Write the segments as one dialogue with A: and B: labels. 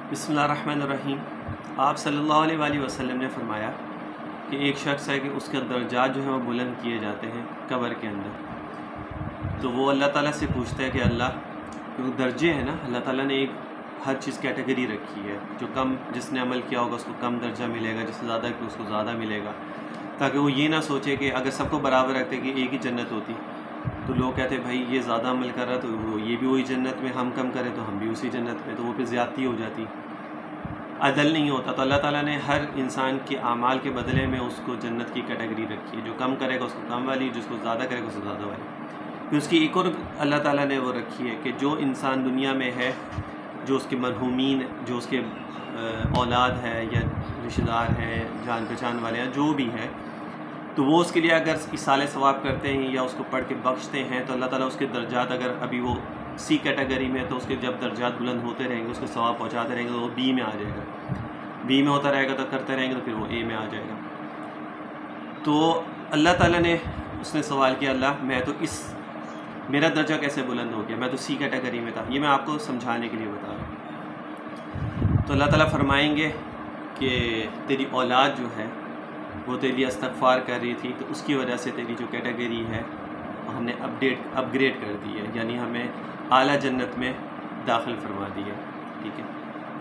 A: बिस्मिल्लाहिर्रहमानिर्रहीम। आप सल्लल्लाहु अलैहि वसल्लम ने फरमाया कि एक शख्स है कि उसके दर्जात जो हैं वो बुलंद किए जाते हैं कब्र के अंदर। तो वो अल्लाह ताला से पूछता है कि अल्लाह, जो दर्जे हैं ना, अल्लाह ताला ने एक हर चीज़ कैटेगरी रखी है। जो कम जिसने अमल किया होगा उसको कम दर्जा मिलेगा, जिसने ज़्यादा किया उसको ज़्यादा मिलेगा, ताकि वो ये ना सोचे कि अगर सबको बराबर रखते कि एक ही जन्नत होती तो लोग कहते भाई ये ज़्यादा अमल कर रहा है तो वो ये भी वही जन्नत में, हम कम करें तो हम भी उसी जन्नत में, तो वो फिर ज़्यादती हो जाती, अदल नहीं होता। तो अल्लाह ताला ने हर इंसान के आमाल के बदले में उसको जन्नत की कैटेगरी रखी है। जो कम करेगा उसको कम वाली, जिसको ज़्यादा करेगा उसको ज़्यादा वाली। फिर उसकी एक और अल्लाह ताला ने वो रखी है कि जो इंसान दुनिया में है, जो उसके मरहूमीन, जो उसके औलाद है या रिश्तेदार हैं, जान पहचान वाले हैं, जो भी है, तो वो उसके लिए अगर इसाले सवाब करते हैं या उसको पढ़ के बख्शते हैं तो अल्लाह ताला उसके दर्जात, अगर अभी वो सी कैटेगरी में, तो उसके जब दर्जात बुलंद होते रहेंगे, उसको सवाब पहुँचाते रहेंगे तो वो बी में आ जाएगा, बी में होता रहेगा तो करते रहेंगे तो फिर वो ए में आ जाएगा। तो अल्लाह ताला ने, उसने सवाल किया, अल्लाह मैं तो मेरा दर्जा कैसे बुलंद हो गया, मैं तो सी कैटेगरी में था। ये मैं आपको समझाने के लिए बता रहा हूँ। तो अल्लाह ताला फरमाएंगे कि तेरी औलाद जो है वो तेरे लिए इस्तग़फ़ार कर रही थी, तो उसकी वजह से तेरी जो कैटेगरी है हमने अपग्रेड कर दी है, यानी हमें आला जन्नत में दाखिल फरमा दी है। ठीक है,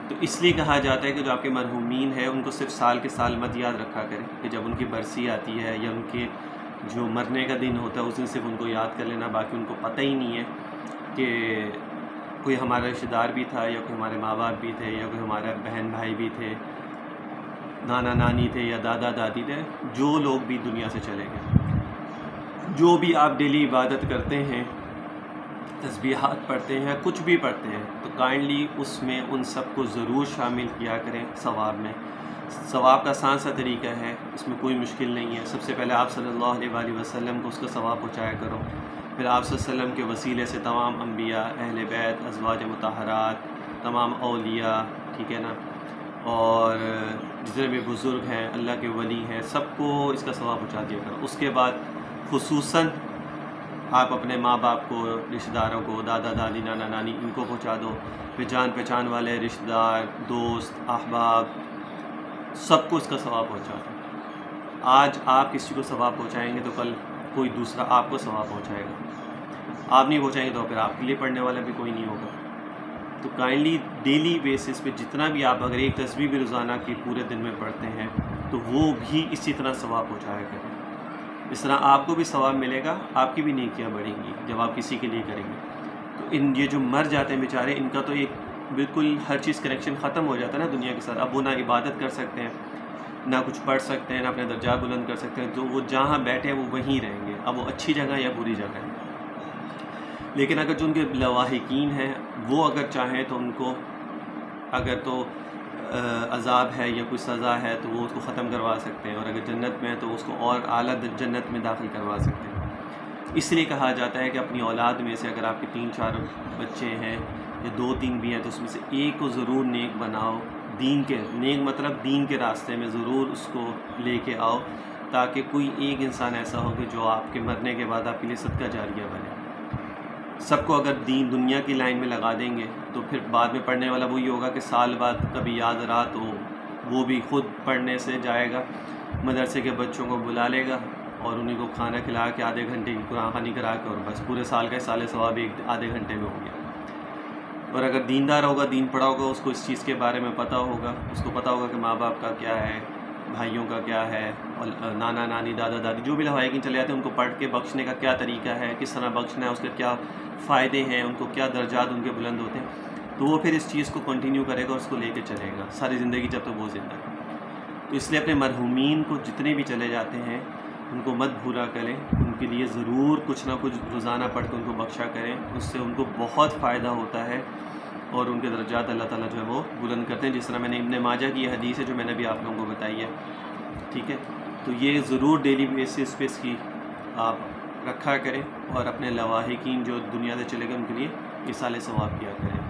A: तो इसलिए कहा जाता है कि जो आपके मरहूमीन है उनको सिर्फ साल के साल मत याद रखा करें कि जब उनकी बरसी आती है या उनके जो मरने का दिन होता है उस दिन सिर्फ उनको याद कर लेना, बाकी उनको पता ही नहीं है कि कोई हमारा रिश्तेदार भी था या कोई हमारे माँ बाप भी थे या कोई हमारा बहन भाई भी थे, नाना नानी थे या दादा दादी थे, जो लोग भी दुनिया से चले गए। जो भी आप डेली इबादत करते हैं, तस्बीहात पढ़ते हैं, कुछ भी पढ़ते हैं, तो काइंडली उसमें उन सब को ज़रूर शामिल किया करें सवाब में। सवाब का आसान सा तरीका है, इसमें कोई मुश्किल नहीं है। सबसे पहले आप सल्लल्लाहु अलैहि वसल्लम को उसका सवाब पहुँचाया करो। फिर आप सल्लल्लाहु अलैहि वसल्लम के वसीले से तमाम अम्बिया, अहले बैत, अज़वाज मुतहरात, तमाम औलिया, ठीक है ना, और जितने भी बुज़ुर्ग हैं, अल्लाह के वली हैं, सबको इसका सवाब पहुँचा दिया करो। उसके बाद खुसूसन आप अपने माँ बाप को, रिश्तेदारों को, दादा दादी, नाना नानी, इनको पहुँचा दो। फिर जान पहचान वाले रिश्तेदार, दोस्त, अहबाब, सबको इसका सवाब पहुँचा दो। आज आप किसी को सवाब पहुँचाएँगे तो कल कोई दूसरा आपको सवाब पहुँचाएगा। आप नहीं पहुँचाएँगे तो फिर आपके लिए पढ़ने वाला भी कोई नहीं होगा। तो काइंडली डेली बेसिस पे जितना भी आप अगर एक तस्बीह भी रोज़ाना की पूरे दिन में पढ़ते हैं तो वो भी इसी तरह सवाब पहुँचाया करें। इस तरह आपको भी सवाब मिलेगा, आपकी भी नेकियां बढ़ेंगी जब आप किसी के लिए करेंगे। तो ये जो मर जाते हैं बेचारे, इनका तो एक बिल्कुल हर चीज़ कनेक्शन ख़त्म हो जाता है ना दुनिया के साथ। अब वो ना इबादत कर सकते हैं, ना कुछ पढ़ सकते हैं, ना अपने दर्जा बुलंद कर सकते हैं। तो वो जहाँ बैठे हैं वो वहीं रहेंगे, अब वो अच्छी जगह या बुरी जगह है। लेकिन अगर जो उनके लवाहिकीन हैं वो अगर चाहें तो उनको अगर तो अज़ाब है या कोई सज़ा है तो वो उसको ख़त्म करवा सकते हैं, और अगर जन्नत में है तो उसको और आला जन्नत में दाखिल करवा सकते हैं। इसलिए कहा जाता है कि अपनी औलाद में से अगर आपके 3-4 बच्चे हैं या 2-3 भी हैं तो उसमें से एक को ज़रूर नेक बनाओ। दीन के नेक मतलब दीन के रास्ते में ज़रूर उसको लेके आओ, ताकि कोई एक इंसान ऐसा हो कि जो आपके मरने के बाद आपके लिए सदका जारिया बने। सबको अगर दीन दुनिया की लाइन में लगा देंगे तो फिर बाद में पढ़ने वाला वही होगा कि साल बाद कभी याद रहा तो वो भी खुद पढ़ने से जाएगा, मदरसे के बच्चों को बुला लेगा और उन्हीं को खाना खिला के आधे घंटे की कुरान ख़वानी करा के और बस पूरे साल का साले सवाब एक आधे घंटे में हो गया। और अगर दीनदार होगा, दीन पढ़ा होगा, उसको इस चीज़ के बारे में पता होगा, उसको पता होगा कि माँ बाप का क्या है, भाइयों का क्या है, और नाना नानी, दादा दादी जो भी लवाहिकीन चले जाते हैं उनको पढ़ के बख्शने का क्या तरीका है, किस तरह बख्शना है, उसके क्या फ़ायदे हैं, उनको क्या दर्जात उनके बुलंद होते हैं, तो वो फिर इस चीज़ को कंटिन्यू करेगा और उसको लेके चलेगा सारी ज़िंदगी जब तक वो ज़िंदा है। तो इसलिए अपने मरहूमीन को जितने भी चले जाते हैं उनको मत भूला करें, उनके लिए ज़रूर कुछ ना कुछ रोज़ाना पढ़ के उनको बख्शा करें। उससे उनको बहुत फ़ायदा होता है और उनके दर्जात अल्लाह ताला जो है वो बुलंद करते हैं। जिस तरह मैंने इब्न माजा की हदीस है जो मैंने भी आप लोगों को बताई है, ठीक है। तो ये ज़रूर डेली बेसिस पे इसकी आप रखा करें और अपने लवाहिकीन जो दुनिया से चले गए उनके लिए इसाले सवाब किया करें।